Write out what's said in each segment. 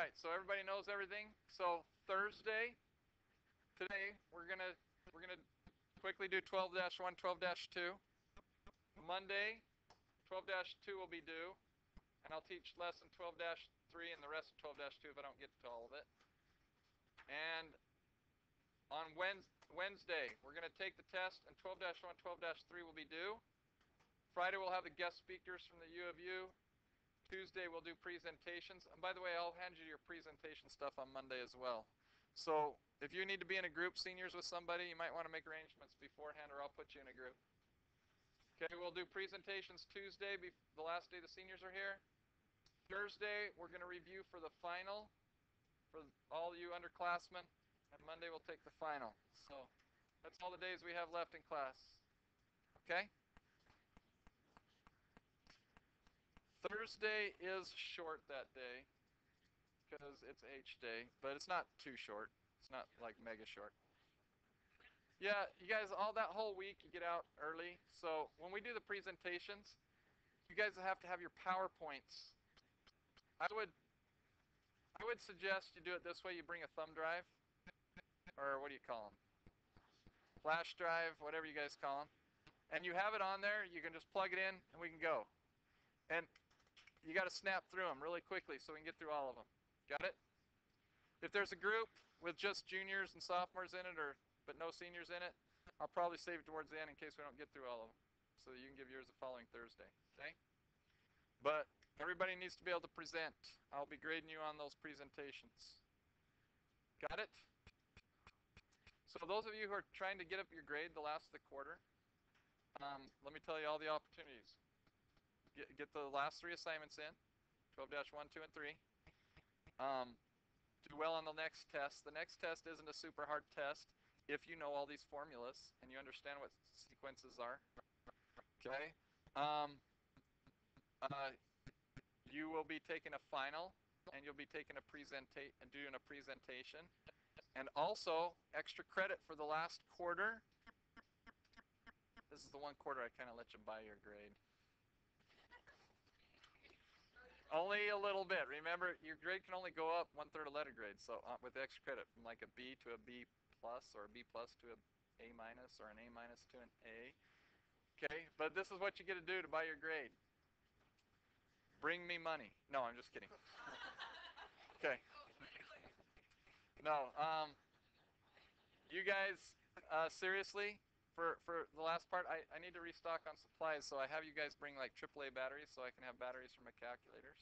right, so everybody knows everything. So Thursday, today, we're gonna quickly do 12-1, 12-2. Monday, 12-2 will be due, and I'll teach lesson 12-3 and the rest of 12-2 if I don't get to all of it. And on Wednesday, we're going to take the test, and 12-1, 12-3 will be due. Friday, we'll have the guest speakers from the U of U. Tuesday, we'll do presentations. And by the way, I'll hand you your presentation stuff on Monday as well. So if you need to be in a group, seniors, with somebody, you might want to make arrangements beforehand, or I'll put you in a group. Okay, we'll do presentations Tuesday, the last day the seniors are here. Thursday, we're going to review for the final for all you underclassmen. And Monday, we'll take the final. So that's all the days we have left in class. Okay? Thursday is short that day because it's H day, but it's not too short. It's not like mega short. Yeah, you guys, all that whole week you get out early. So when we do the presentations, you guys have to have your PowerPoints. I would suggest you do it this way. You bring a thumb drive, or what do you call them? Flash drive, whatever you guys call them. And you have it on there. You can just plug it in, and we can go. And you got to snap through them really quickly so we can get through all of them. Got it? If there's a group with just juniors and sophomores in it, but no seniors in it, I'll probably save it towards the end in case we don't get through all of them, so that you can give yours the following Thursday. Okay? But everybody needs to be able to present. I'll be grading you on those presentations. Got it? So those of you who are trying to get up your grade the last of the quarter, let me tell you all the opportunities. Get the last 3 assignments in, 12-1, 2, and 3. Do well on the next test. The next test isn't a super hard test if you know all these formulas and you understand what sequences are. Okay? You will be taking a final, and you'll be taking doing a presentation. And also, extra credit for the last quarter. This is the one quarter I kind of let you buy your grade. Only a little bit. Remember, your grade can only go up 1/3 of letter grade. So with extra credit, from like a B to a B plus, or a B plus to an A minus, or an A minus to an A. Okay, but this is what you get to do to buy your grade. Bring me money. No, I'm just kidding. Okay. No, you guys, seriously, for the last part, I need to restock on supplies, so I have you guys bring like AAA batteries so I can have batteries for my calculators.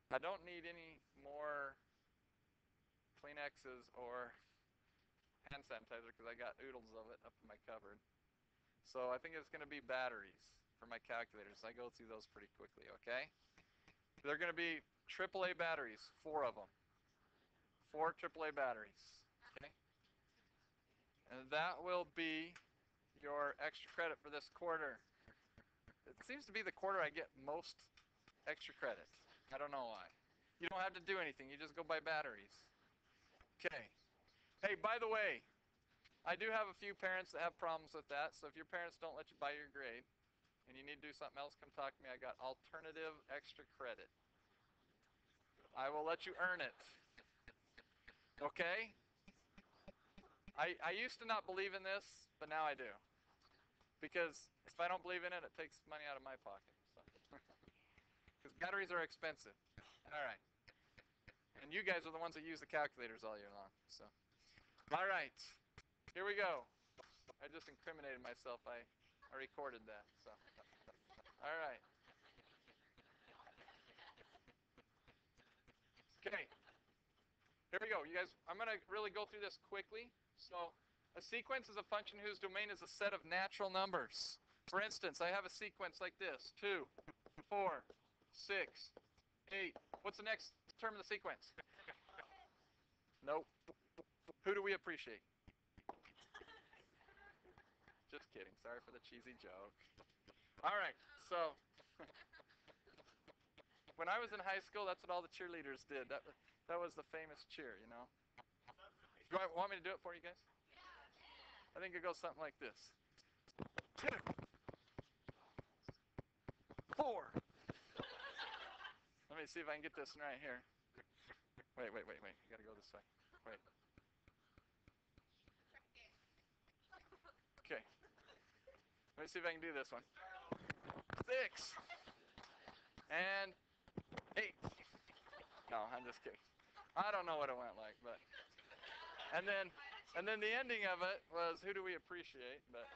I don't need any more Kleenexes or hand sanitizer because I got oodles of it up in my cupboard. So I think it's going to be batteries for my calculators. I go through those pretty quickly, okay? They're going to be AAA batteries, 4 of them. 4 AAA batteries, okay? And that will be your extra credit for this quarter. It seems to be the quarter I get most extra credit. I don't know why. You don't have to do anything. You just go buy batteries. Okay. Hey, by the way, I do have a few parents that have problems with that. So if your parents don't let you buy your grade and you need to do something else, come talk to me. I got alternative extra credit. I will let you earn it. Okay? I used to not believe in this, but now I do. Because if I don't believe in it, it takes money out of my pocket. Because batteries are expensive. All right. And you guys are the ones that use the calculators all year long. So, all right. Here we go. I just incriminated myself. I recorded that. So, all right. Okay. Here we go. You guys, I'm going to really go through this quickly. So a sequence is a function whose domain is a set of natural numbers. For instance, I have a sequence like this. 2, 4, 6, 8. What's the next term of the sequence? Nope. Who do we appreciate? Just kidding. Sorry for the cheesy joke. All right. So when I was in high school, that's what all the cheerleaders did. That was the famous cheer, you know. Do you want me to do it for you guys? I think it goes something like this. 2, 4. Let me see if I can get this right here. Wait. You gotta go this way. Wait. Okay. Let me see if I can do this one. 6 and 8. No, I'm just kidding. I don't know what it went like, but and then the ending of it was who do we appreciate? But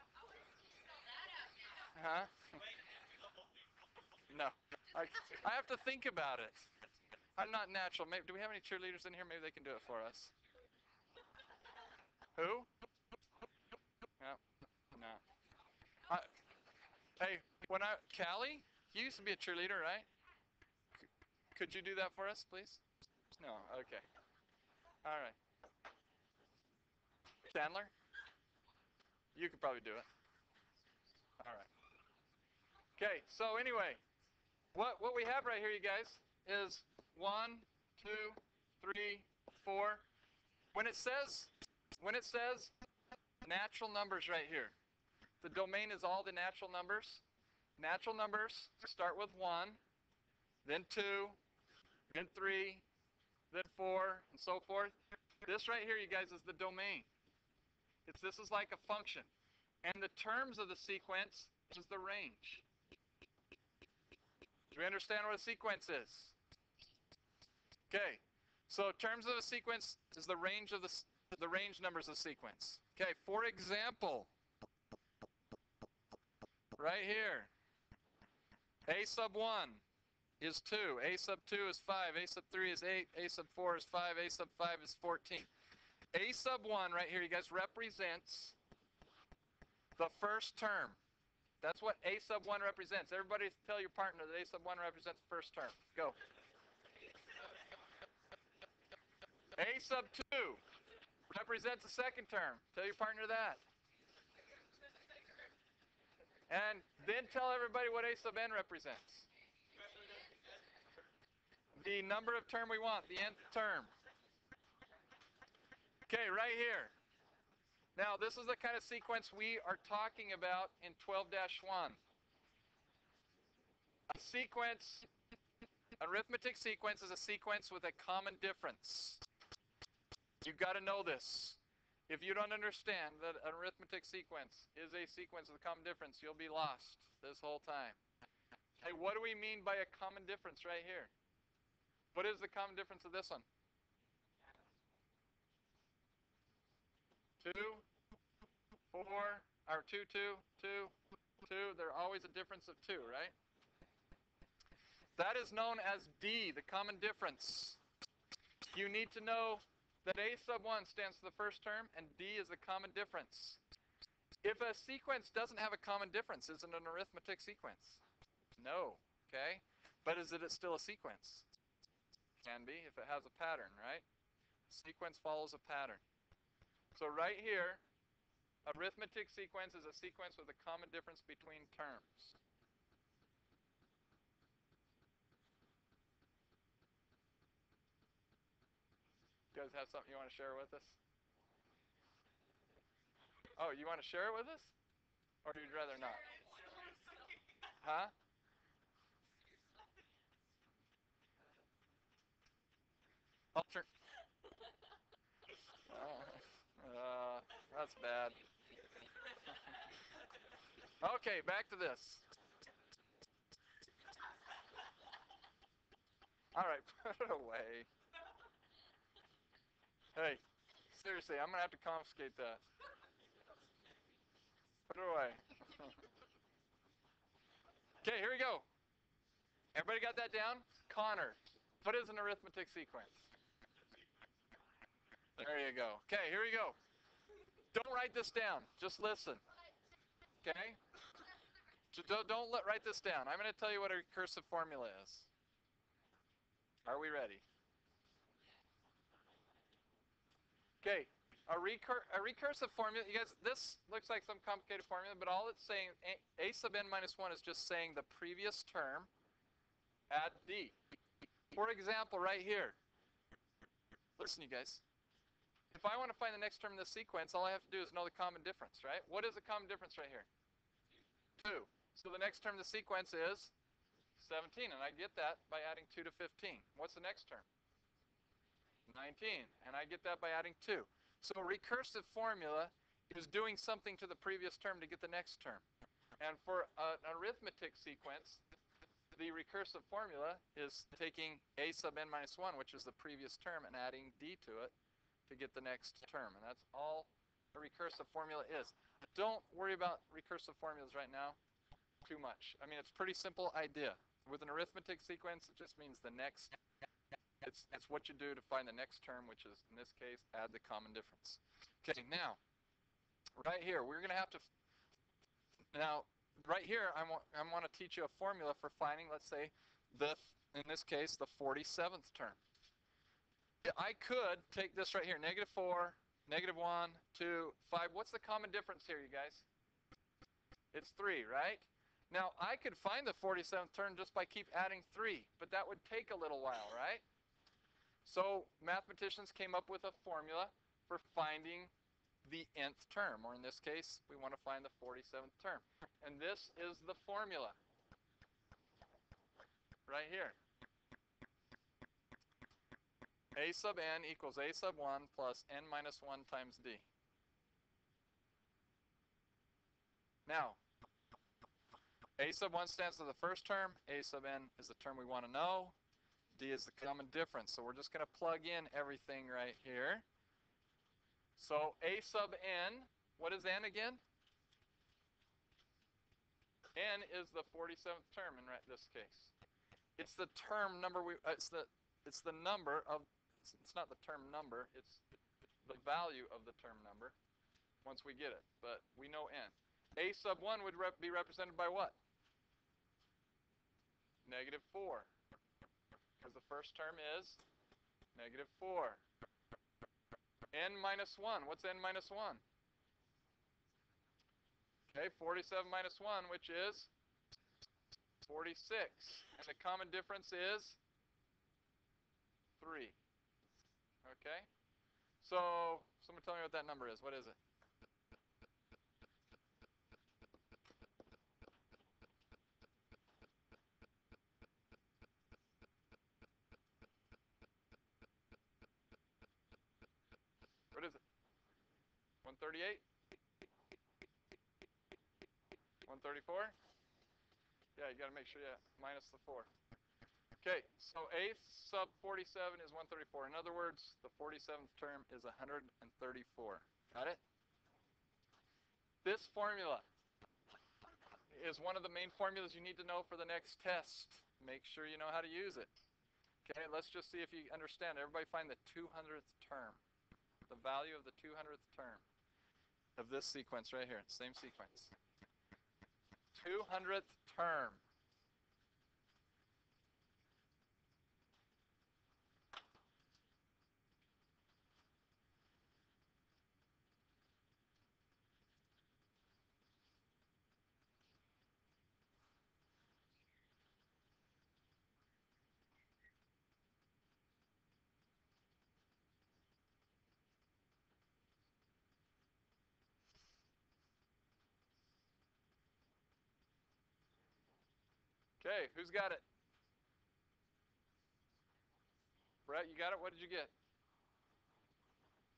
huh? No, I have to think about it. I'm not natural. Maybe, do we have any cheerleaders in here? Maybe they can do it for us. Who? No, no. I, hey, Callie, you used to be a cheerleader, right? Could you do that for us, please? No. Okay. All right. Chandler, you could probably do it. All right. Okay. So anyway, what we have right here, you guys, is 1, 2, 3, 4. When it says natural numbers right here, the domain is all the natural numbers. Natural numbers start with 1, then 2, then 3, then 4, and so forth. This right here, you guys, is the domain. This is like a function. And the terms of the sequence is the range. Do we understand what a sequence is? Okay. So terms of a sequence is the range of the range numbers of the sequence. Okay, for example, right here, a sub 1 is 2, a sub 2 is 5, a sub 3 is 8, a sub 4 is 5, a sub 5 is 14. A sub 1 right here, you guys, represents the first term. That's what a sub 1 represents. Everybody tell your partner that a sub 1 represents the first term. Go. A sub 2 represents the second term. Tell your partner that. And then tell everybody what a sub n represents. The number of term we want, the nth term. Okay, right here. Now, this is the kind of sequence we are talking about in 12-1. A sequence, arithmetic sequence is a sequence with a common difference. You've got to know this. If you don't understand that an arithmetic sequence is a sequence with a common difference, you'll be lost this whole time. Hey, what do we mean by a common difference right here? What is the common difference of this one? 2, 4, or 2, 2, 2, 2. They're always a difference of 2, right? That is known as D, the common difference. You need to know that a sub 1 stands for the first term, and D is the common difference. If a sequence doesn't have a common difference, is it an arithmetic sequence? No, okay? But is it still a sequence? Can be, if it has a pattern, right? Sequence follows a pattern. So right here, arithmetic sequence is a sequence with a common difference between terms. You guys have something you want to share with us? Oh, you want to share it with us? Or you'd rather not? Huh? I'll turn. That's bad. Okay, back to this. All right, put it away. Hey, seriously, I'm going to have to confiscate that. Put it away. Okay, here we go. Everybody got that down? Connor, what is an arithmetic sequence? There you go. Okay, here we go. Don't write this down. Just listen. Okay? Don't write this down. I'm going to tell you what a recursive formula is. Are we ready? Okay. A recursive formula, you guys, this looks like some complicated formula, but all it's saying, a sub n minus 1 is just saying the previous term add d. For example, right here. Listen, you guys. If I want to find the next term in this sequence, all I have to do is know the common difference, right? What is the common difference right here? 2. So the next term in the sequence is 17, and I get that by adding 2 to 15. What's the next term? 19. And I get that by adding 2. So a recursive formula is doing something to the previous term to get the next term. And for an arithmetic sequence, the recursive formula is taking a sub n minus 1, which is the previous term, and adding d to it to get the next term. And that's all a recursive formula is. Don't worry about recursive formulas right now too much. I mean, it's a pretty simple idea. With an arithmetic sequence, it just means the next. It's what you do to find the next term, which is, in this case, add the common difference. Okay, now, right here, we're going to have to, now, right here, I want to teach you a formula for finding, let's say, in this case, the 47th term. I could take this right here, -4, -1, 2, 5. What's the common difference here, you guys? It's 3, right? Now, I could find the 47th term just by keep adding 3, but that would take a little while, right? So mathematicians came up with a formula for finding the nth term, or in this case, we want to find the 47th term. And this is the formula right here. A sub n equals a sub 1 plus n minus 1 times d. Now, a sub 1 stands for the first term. A sub n is the term we want to know. D is the common difference. So we're just going to plug in everything right here. So a sub n, what is n again? N is the 47th term in this case. It's the term number it's the number of, it's not the term number, it's the value of the term number once we get it, but we know n. A sub 1 would be represented by what? -4, because the first term is -4. N minus 1, what's n minus 1? Okay, 47 minus 1, which is 46. And the common difference is 3. Okay? So, someone tell me what that number is. What is it? What is it? 138? 134? Yeah, you got to make sure you minus the 4. Okay, so a sub 47 is 134. In other words, the 47th term is 134. Got it? This formula is one of the main formulas you need to know for the next test. Make sure you know how to use it. Okay, let's just see if you understand. Everybody find the 200th term. The value of the 200th term of this sequence right here. Same sequence. 200th term. Okay, who's got it? Brett, you got it? What did you get?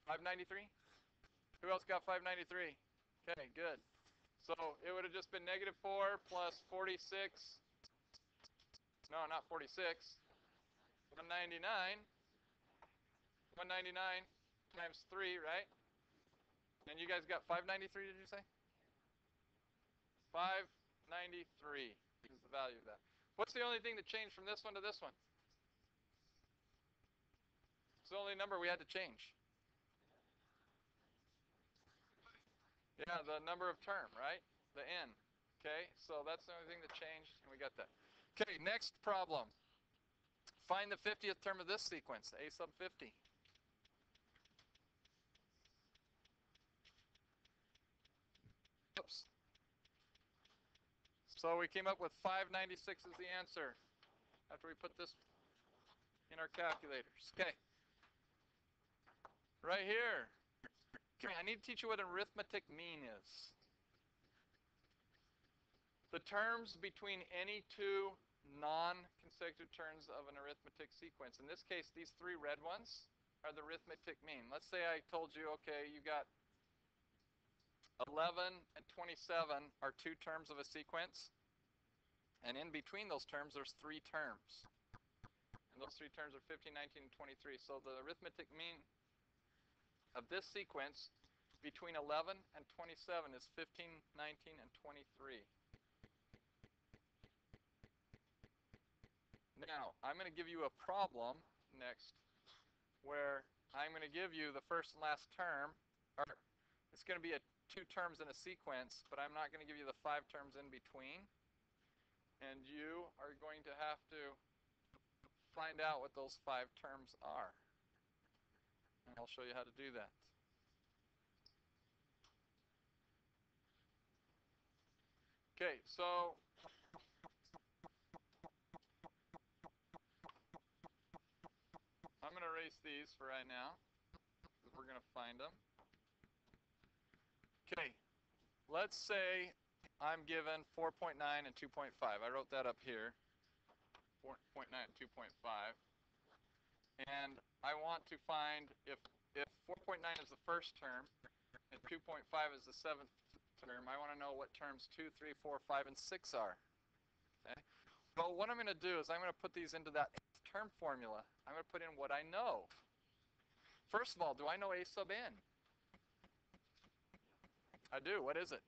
593? Who else got 593? Okay, good. So it would have just been -4 plus 46. No, not 46. 199. 199 times 3, right? And you guys got 593, did you say? 593 is the value of that. What's the only thing that changed from this one to this one? It's the only number we had to change. Yeah, the number of term, right? The n. Okay, so that's the only thing that changed, and we got that. Okay, next problem. Find the 50th term of this sequence, a sub 50. Oops. So we came up with 596 as the answer after we put this in our calculators. Okay. Right here. Okay, I need to teach you what an arithmetic mean is. The terms between any two non-consecutive terms of an arithmetic sequence. In this case, these 3 red ones are the arithmetic mean. Let's say I told you, okay, you got 11 and 27 are two terms of a sequence, and in between those terms there's three terms. And those three terms are 15, 19, and 23. So the arithmetic mean of this sequence between 11 and 27 is 15, 19, and 23. Now, I'm going to give you a problem next where I'm going to give you the first and last term. Or it's going to be two terms in a sequence, but I'm not going to give you the 5 terms in between. And you are going to have to find out what those 5 terms are. And I'll show you how to do that. Okay, so I'm going to erase these for right now, because we're going to find them. Okay, let's say I'm given 4.9 and 2.5. I wrote that up here, 4.9 and 2.5. And I want to find if 4.9 is the first term and 2.5 is the 7th term, I want to know what terms 2, 3, 4, 5, and 6 are. Okay? Well, what I'm going to do is I'm going to put these into that term formula. I'm going to put in what I know. First of all, do I know a sub n? I do. What is it?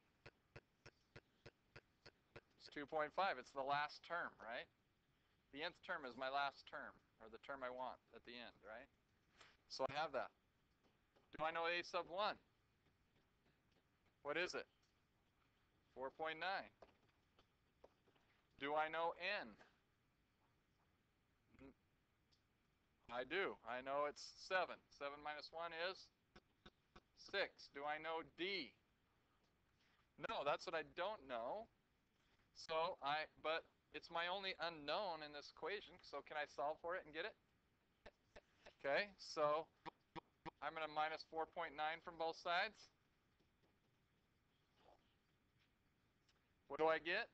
It's 2.5. It's the last term, right? The nth term is my last term, or the term I want at the end, right? So I have that. Do I know a sub 1? What is it? 4.9. Do I know n? I do. I know it's 7. 7 minus 1 is 6. Do I know d? No, that's what I don't know. So but it's my only unknown in this equation, so can I solve for it and get it? Okay, so I'm going to minus 4.9 from both sides. What do I get?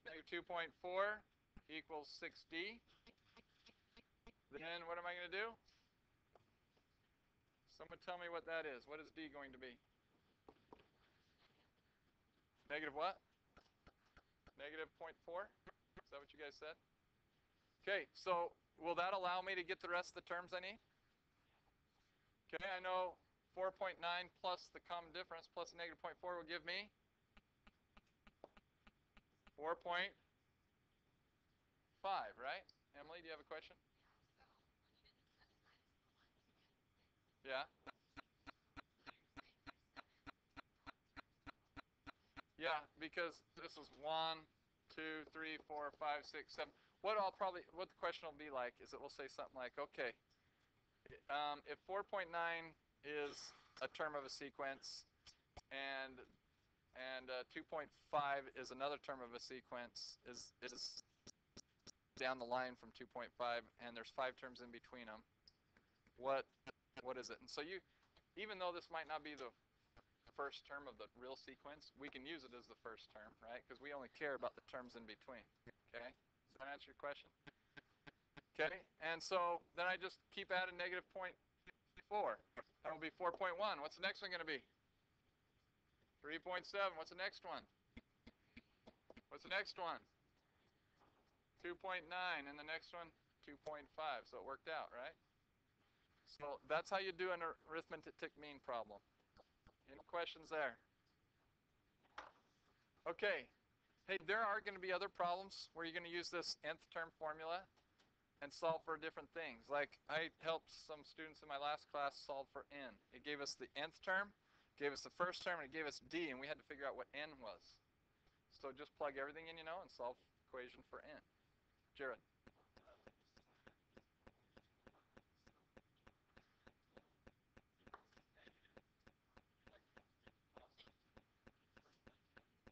Negative 2.4 equals 6d. Then what am I going to do? Someone tell me what that is. What is d going to be? Negative what? Negative 0.4? Is that what you guys said? Okay, so will that allow me to get the rest of the terms I need? Okay, I know 4.9 plus the common difference plus negative 0.4 will give me 4.5, right? Emily, do you have a question? Yeah? Yeah, because this is 1, 2, 3, 4, 5, 6, 7. What the question will be like is it will say something like, okay, if 4.9 is a term of a sequence and 2.5 is another term of a sequence, is down the line from 2.5, and there's 5 terms in between them, what is it? And so even though this might not be the first term of the real sequence, we can use it as the first term, right? Because we only care about the terms in between, okay? Does that answer your question? Okay, and so then I just keep adding negative 0.4. That will be 4.1. What's the next one going to be? 3.7. What's the next one? What's the next one? 2.9. And the next one? 2.5. So it worked out, right? So that's how you do an arithmetic mean problem. Any questions there? Okay. Hey, there are going to be other problems where you're going to use this nth term formula and solve for different things. Like I helped some students in my last class solve for n. It gave us the nth term, gave us the first term, and it gave us d, and we had to figure out what n was. So just plug everything in you know and solve the equation for n. Jared.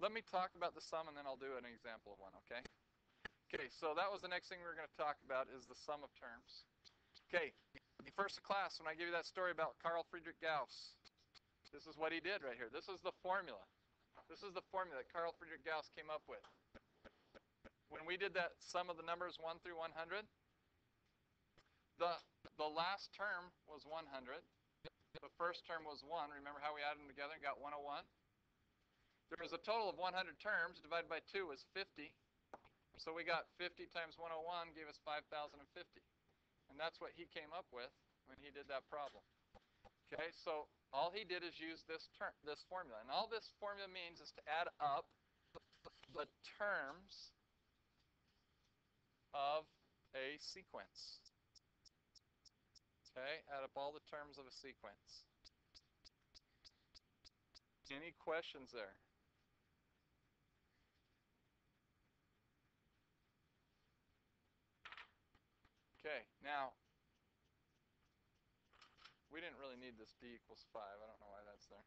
Let me talk about the sum, and then I'll do an example of one, okay? Okay, so that was the next thing we were going to talk about is the sum of terms. Okay, first class, when I gave you that story about Carl Friedrich Gauss, this is what he did right here. This is the formula. This is the formula that Carl Friedrich Gauss came up with. When we did that sum of the numbers 1 through 100, The last term was 100. The first term was 1. Remember how we added them together and got 101? There was a total of 100 terms. Divided by 2 was 50. So we got 50 times 101 gave us 5,050. And that's what he came up with when he did that problem. Okay, so all he did is use this formula. And all this formula means is to add up the terms of a sequence. Okay, add up all the terms of a sequence. Any questions there? Okay, now, we didn't really need this d equals 5. I don't know why that's there.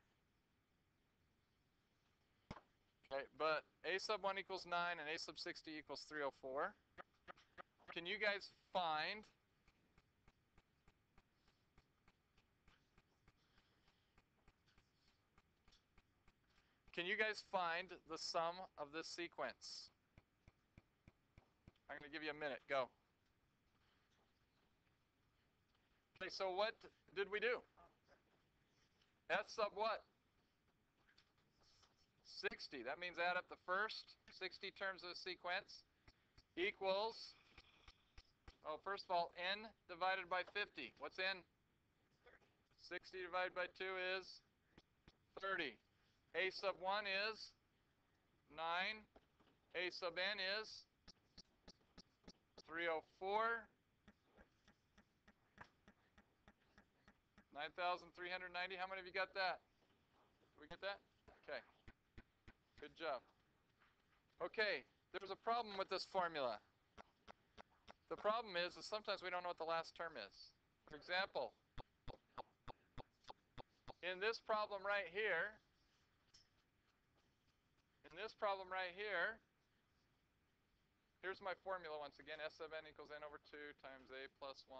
Okay, but a sub 1 equals 9 and a sub 60 equals 304. Can you guys find the sum of this sequence? I'm going to give you a minute. Go. Okay, so what did we do? S sub what? 60. That means add up the first 60 terms of a sequence equals, oh, first of all, n divided by 50. What's n? 60 divided by 2 is 30. A sub 1 is 9. A sub n is 304. 9,390. How many of you got that? Did we get that? Okay. Good job. Okay, there's a problem with this formula. The problem is sometimes we don't know what the last term is. For example, in this problem right here, here's my formula once again. S sub n equals n over 2 times a plus 1,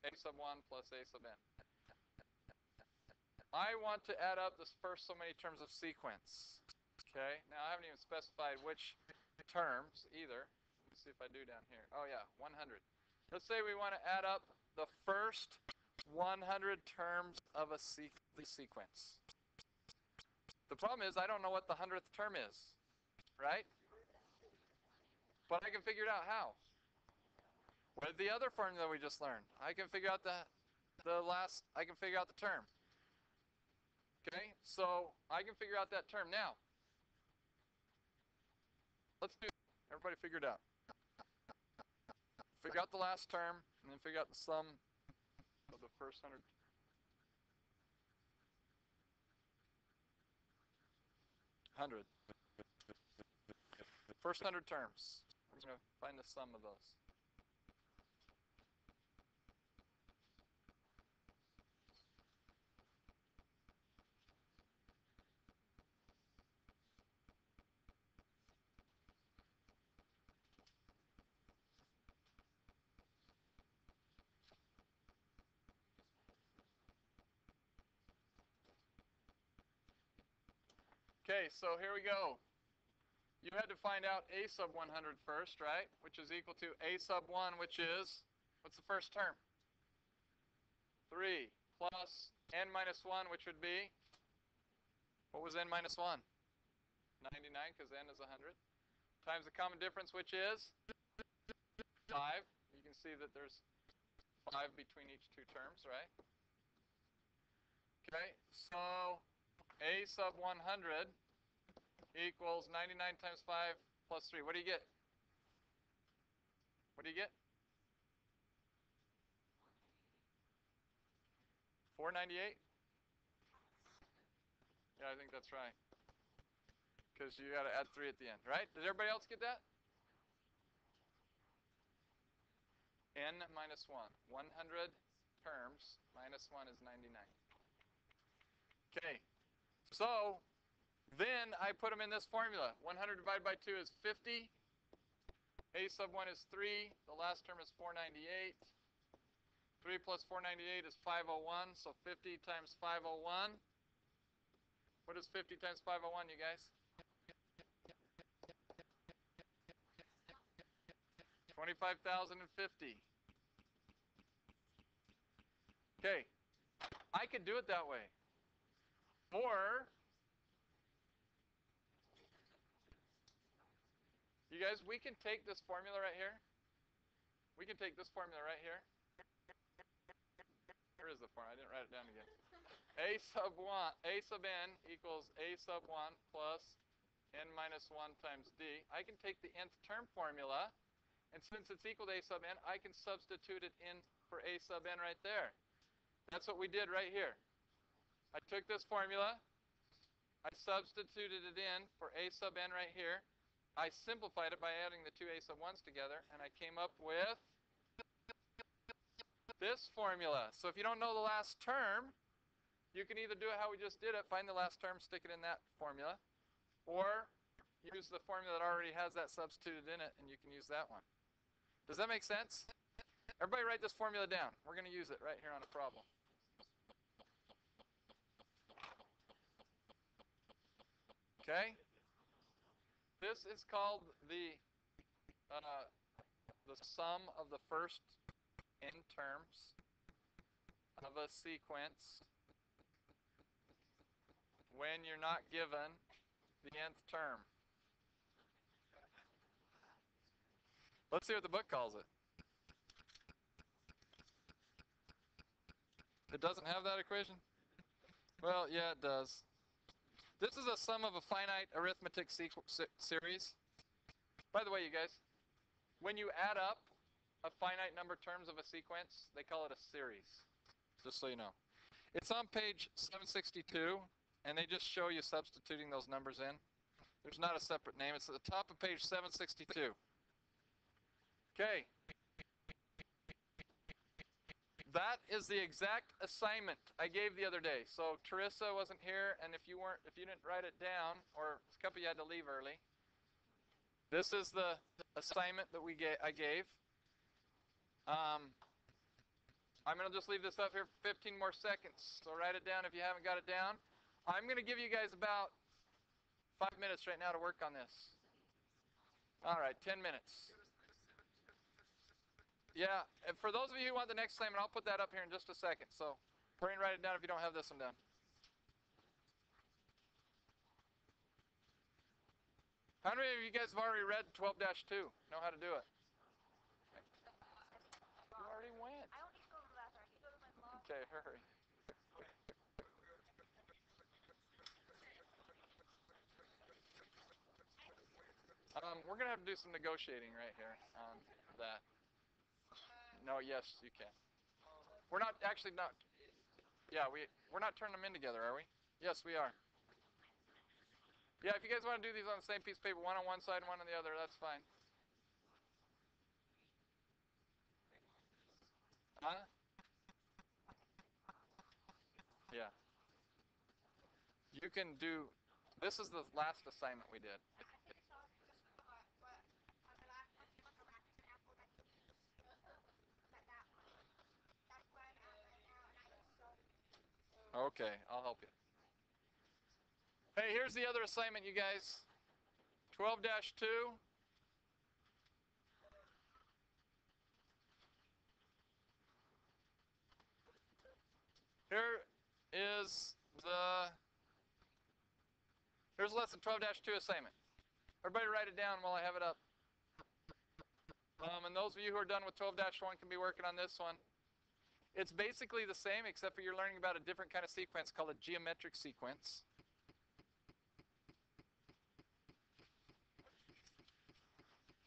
a sub 1 plus a sub n. I want to add up this first so many terms of sequence. Okay, now I haven't even specified which terms either. Let's see if I do down here. Oh yeah, 100. Let's say we want to add up the first 100 terms of a sequence. The problem is I don't know what the 100th term is, right? But I can figure it out how. With the other formula we just learned, I can figure out the term. Okay, so I can figure out that term now. Let's do it. Everybody figure it out. Figure out the last term, and then figure out the sum of the first 100. First 100 terms. We're going to find the sum of those. Okay, so here we go. You had to find out a sub 100 first, right? Which is equal to a sub 1, which is, what's the first term? 3 plus n minus 1, which would be, what was n minus 1? 99, because n is 100. Times the common difference, which is 5. You can see that there's 5 between each two terms, right? Okay, so a sub 100 equals 99 times 5 plus 3. What do you get? What do you get? 498? Yeah, I think that's right. Because you got to add 3 at the end, right? Did everybody else get that? N minus 1. 100 terms minus 1 is 99. Okay, so then I put them in this formula. 100 divided by 2 is 50. A sub 1 is 3. The last term is 498. 3 plus 498 is 501. So 50 times 501. What is 50 times 501, you guys? 25,050. Okay, I could do it that way. Or, you guys, we can take this formula right here. We can take this formula right here. Where is the formula? I didn't write it down again. A sub n equals a sub 1 plus n minus 1 times d. I can take the nth term formula, and since it's equal to a sub n, I can substitute it in for a sub n right there. That's what we did right here. I took this formula, I substituted it in for a sub n right here. I simplified it by adding the two a sub 1's together, and I came up with this formula. So if you don't know the last term, you can either do it how we just did it, find the last term, stick it in that formula, or use the formula that already has that substituted in it, and you can use that one. Does that make sense? Everybody write this formula down. We're going to use it right here on a problem. Okay? This is called the sum of the first n terms of a sequence when you're not given the nth term. Let's see what the book calls it. It doesn't have that equation? Well, yeah, it does. This is a sum of a finite arithmetic series. By the way, you guys, when you add up a finite number of terms of a sequence, they call it a series, just so you know. It's on page 762, and they just show you substituting those numbers in. There's not a separate name. It's at the top of page 762. Okay. That is the exact assignment I gave the other day. So Teresa wasn't here, and if you didn't write it down, or a couple of you had to leave early, this is the assignment that I gave. I'm going to just leave this up here for 15 more seconds. So write it down if you haven't got it down. I'm going to give you guys about 5 minutes right now to work on this. All right, 10 minutes. Yeah, and for those of you who want the next assignment, I'll put that up here in just a second. So hurry and write it down if you don't have this one down. How many of you guys have already read 12-2? Know how to do it? You already went. I don't need to go to the bathroom. I can go to my mom. Okay, hurry. We're going to have to do some negotiating right here on that. No, yes, you can. We're not actually not. Yeah, we're not turning them in together, are we? Yes, we are. Yeah, if you guys want to do these on the same piece of paper, one on one side and one on the other, that's fine. Huh? Yeah. You can do. This is the last assignment we did. Okay, I'll help you. Hey, here's the other assignment, you guys. 12-2. Here's lesson 12-2 assignment. Everybody write it down while I have it up. And those of you who are done with 12-1 can be working on this one. It's basically the same, except for you're learning about a different kind of sequence called a geometric sequence.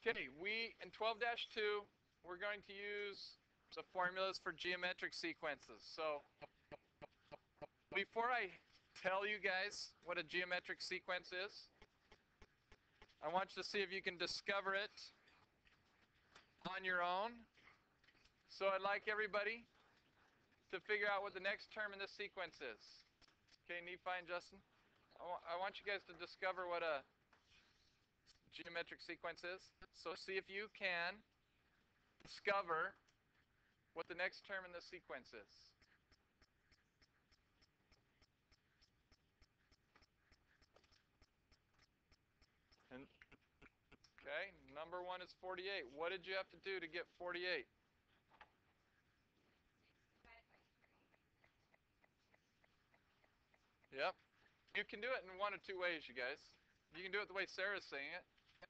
Okay, in 12-2, we're going to use the formulas for geometric sequences. So before I tell you guys what a geometric sequence is, I want you to see if you can discover it on your own. So I'd like everybody to figure out what the next term in this sequence is. Okay, Nephi and Justin? I want you guys to discover what a geometric sequence is. So see if you can discover what the next term in this sequence is. And, okay, number 1 is 48. What did you have to do to get 48? Yep. You can do it in one of two ways, you guys. You can do it the way Sarah's saying it.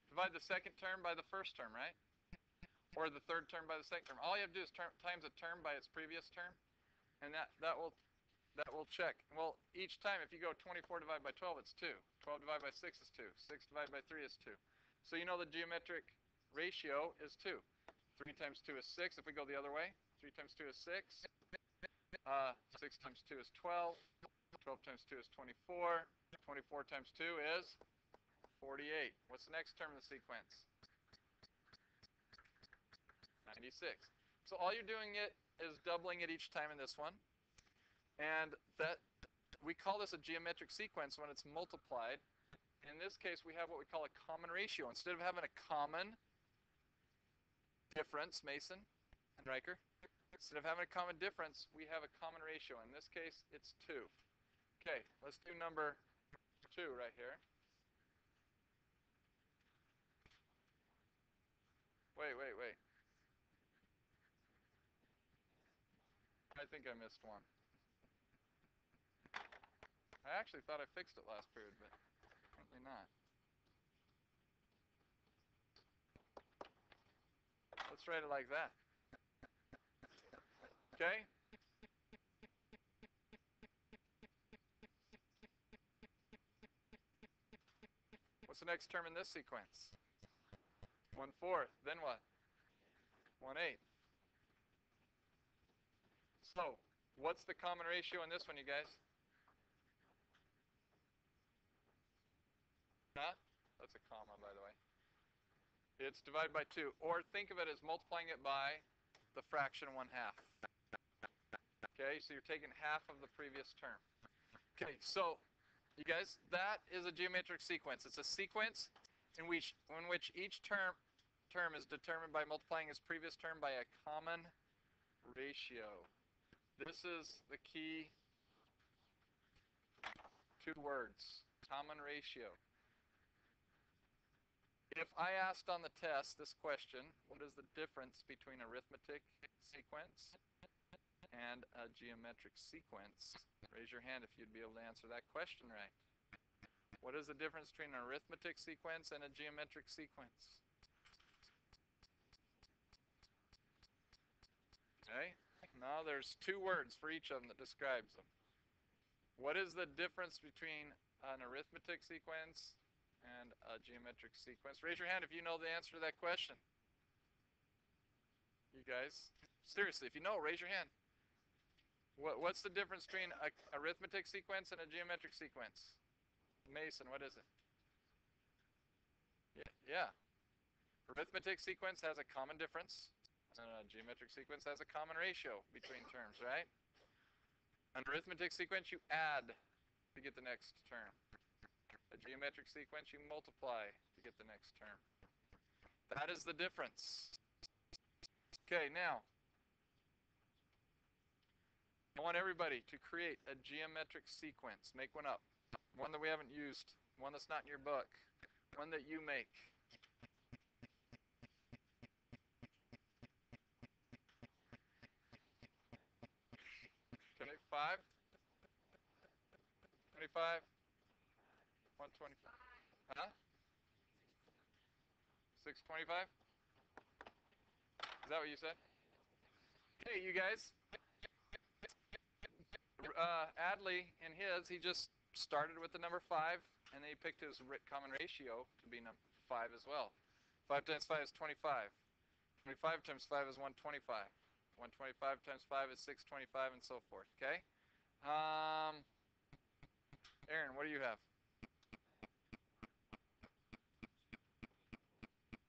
Divide the second term by the first term, right? Or the third term by the second term. All you have to do is times a term by its previous term, and that will check. Well, each time, if you go 24 divided by 12, it's 2. 12 divided by 6 is 2. 6 divided by 3 is 2. So you know the geometric ratio is 2. 3 times 2 is 6 if we go the other way. 3 times 2 is 6. 6 times 2 is 12. 12 times 2 is 24. 24 times 2 is 48. What's the next term in the sequence? 96. So all you're doing it is doubling it each time in this one. And that we call this a geometric sequence when it's multiplied. In this case, we have what we call a common ratio. Instead of having a common difference, Mason and Riker, instead of having a common difference, we have a common ratio. In this case, it's 2. Okay, let's do number 2 right here. Wait. I think I missed one. I actually thought I fixed it last period, but apparently not. Let's write it like that. Okay? What's the next term in this sequence? 1/4. Then what? 1/8. So, what's the common ratio in this one, you guys? Huh? That's a comma, by the way. It's divided by 2. Or think of it as multiplying it by the fraction 1/2. Okay, so you're taking half of the previous term. Okay, so you guys, that is a geometric sequence. It's a sequence in which each term is determined by multiplying its previous term by a common ratio. This is the key 2 words, common ratio. If I asked on the test this question, what is the difference between arithmetic sequence and a geometric sequence? Raise your hand if you'd be able to answer that question right. What is the difference between an arithmetic sequence and a geometric sequence? Okay, now there's 2 words for each of them that describes them. What is the difference between an arithmetic sequence and a geometric sequence? Raise your hand if you know the answer to that question. You guys, seriously, if you know, raise your hand. What's the difference between an arithmetic sequence and a geometric sequence? Mason, what is it? Yeah. Arithmetic sequence has a common difference, and a geometric sequence has a common ratio between terms, right? An arithmetic sequence, you add to get the next term. A geometric sequence, you multiply to get the next term. That is the difference. Okay, now, I want everybody to create a geometric sequence. Make one up. One that we haven't used. One that's not in your book. One that you make. Okay, 5, 25, 125. Huh? 625? Is that what you said? Hey, you guys. Adley, in his, he just started with the number 5, and then he picked his common ratio to be 5 as well. 5 times 5 is 25. 25 times 5 is 125. 125 times 5 is 625, and so forth. Okay? Aaron, what do you have?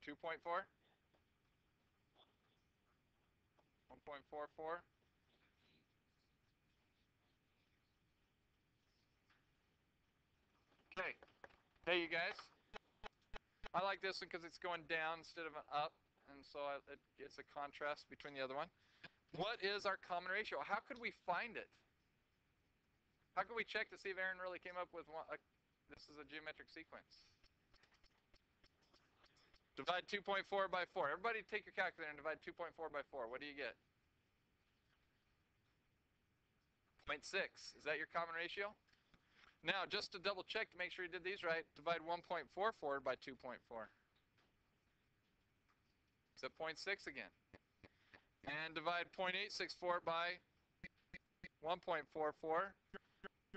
2.4? 1.44? Okay. Hey, you guys. I like this one because it's going down instead of an up, and so it's a contrast between the other one. What is our common ratio? How could we find it? How could we check to see if Aaron really came up with one? This is a geometric sequence. Divide 2.4 by 4. Everybody take your calculator and divide 2.4 by 4. What do you get? 0.6. Is that your common ratio? Now, just to double check to make sure you did these right, divide 1.44 by 2.4. It's at 0.6 again. And divide 0.864 by 1.44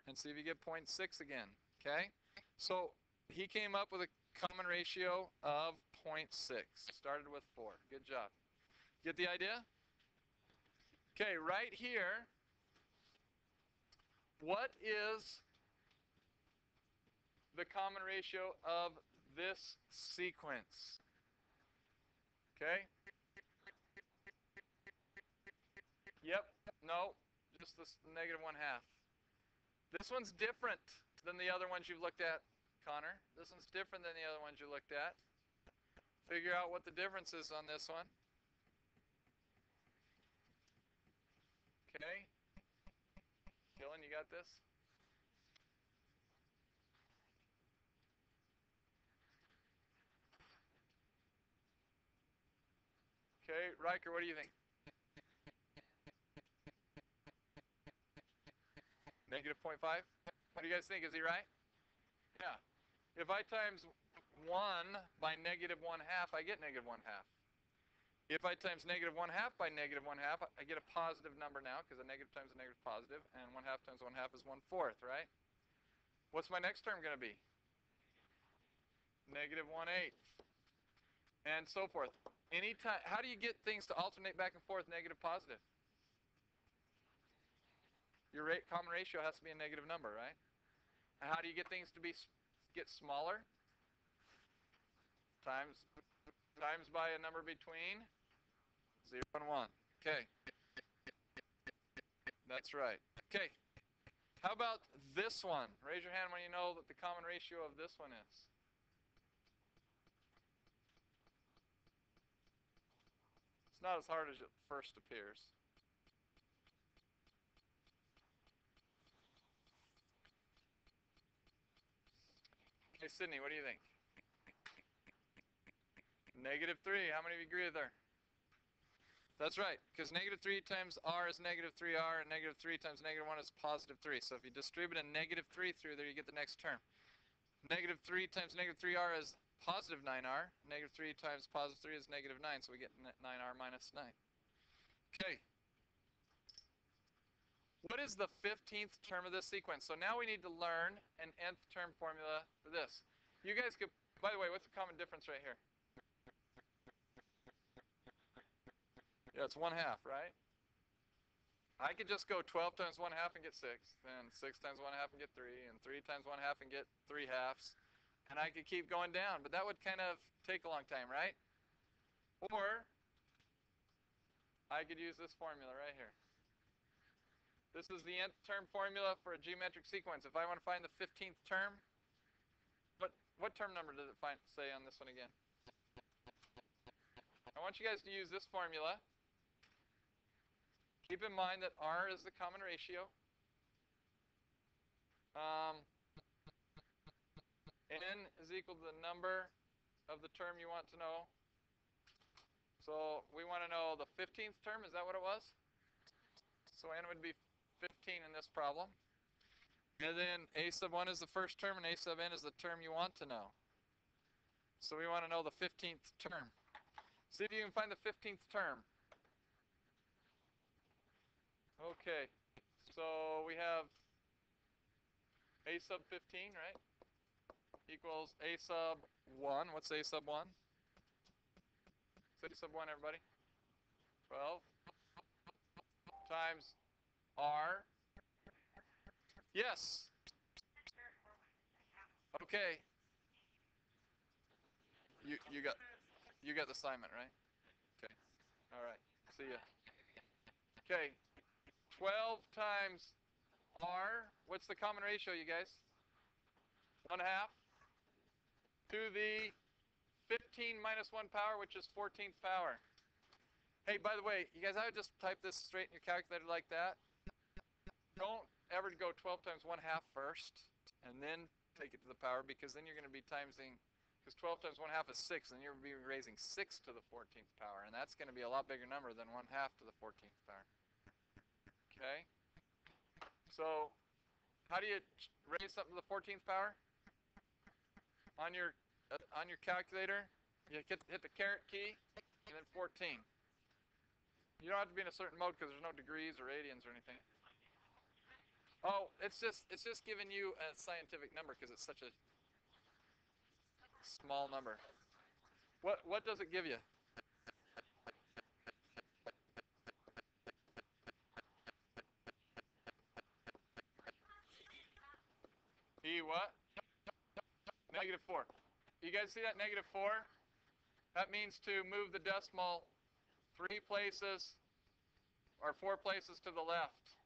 and see if you get 0.6 again, okay? So he came up with a common ratio of 0.6. Started with 4. Good job. Get the idea? Okay, right here, what is the common ratio of this sequence? Okay? Yep. No. Just this negative 1/2. This one's different than the other ones you've looked at, Connor. This one's different than the other ones you looked at. Figure out what the difference is on this one. Okay? Dylan, you got this? Okay, Riker, what do you think? Negative 0.5? What do you guys think? Is he right? Yeah. If I times 1 by negative 1/2, I get negative 1/2. If I times negative 1/2 by negative 1/2, I get a positive number now because a negative times a negative is positive, and 1/2 times 1/2 is 1/4, right? What's my next term going to be? Negative 1/8, and so forth. Anytime, how do you get things to alternate back and forth, negative, positive? Your common ratio has to be a negative number, right? And how do you get things to get smaller? Times by a number between 0 and 1. Okay. That's right. Okay. How about this one? Raise your hand when you know what the common ratio of this one is. It's not as hard as it first appears. Okay, Sydney, what do you think? Negative 3. How many of you agree there? That's right, because negative 3 times r is negative 3r, and negative 3 times negative 1 is positive 3. So if you distribute a negative 3 through there, you get the next term. Negative 3 times negative 3r is positive 9r. Negative 3 times positive 3 is negative 9, so we get 9r minus 9. Okay. What is the 15th term of this sequence? So now we need to learn an nth term formula for this. You guys could, by the way, what's the common difference right here? Yeah, it's 1/2, right? I could just go 12 times 1/2 and get 6, and 6 times 1/2 and get 3, and 3 times 1/2 and get 3/2. And I could keep going down, but that would kind of take a long time, right? Or I could use this formula right here. This is the nth term formula for a geometric sequence. If I want to find the 15th term, what term number does it say on this one again? I want you guys to use this formula. Keep in mind that r is the common ratio. N is equal to the number of the term you want to know. So we want to know the 15th term. Is that what it was? So n would be 15 in this problem. And then a sub 1 is the first term, and a sub n is the term you want to know. So we want to know the 15th term. See if you can find the 15th term. Okay, so we have a sub 15, right? Equals a sub 1. What's a sub 1? What's a sub 1, everybody? 12 times r. Yes. Okay. You got the assignment, right? Okay. All right. See ya. Okay. 12 times r. What's the common ratio, you guys? 1/2 to the 15 minus 1 power, which is 14th power. Hey, by the way, you guys, I would just type this straight in your calculator like that. Don't ever go 12 times 1/2 first, and then take it to the power, because then you're going to be timesing, because 12 times 1/2 is 6, and you're going to be raising 6 to the 14th power, and that's going to be a lot bigger number than 1/2 to the 14th power. Okay? So How do you raise something to the 14th power? On your calculator, you hit the caret key, and then 14. You don't have to be in a certain mode because there's no degrees or radians or anything. Oh, it's just giving you a scientific number because it's such a small number. What does it give you? E what? -4. You guys see that -4? That means to move the decimal 3 places or 4 places to the left.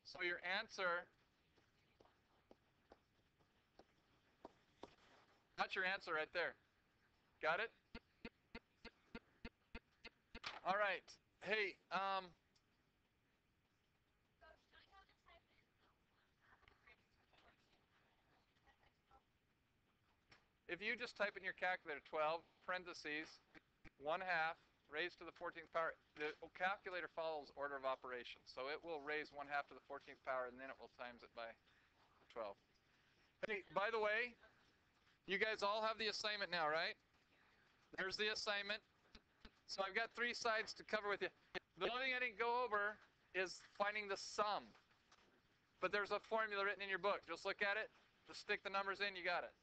So your answer, that's your answer right there. Got it? All right. Hey, if you just type in your calculator 12 parentheses 1/2 raised to the 14th power, the calculator follows order of operations. So it will raise 1/2 to the 14th power, and then it will times it by 12. Hey, by the way, you guys all have the assignment now, right? There's the assignment. So I've got 3 sides to cover with you. The only thing I didn't go over is finding the sum. But there's a formula written in your book. Just look at it. Just stick the numbers in. You got it.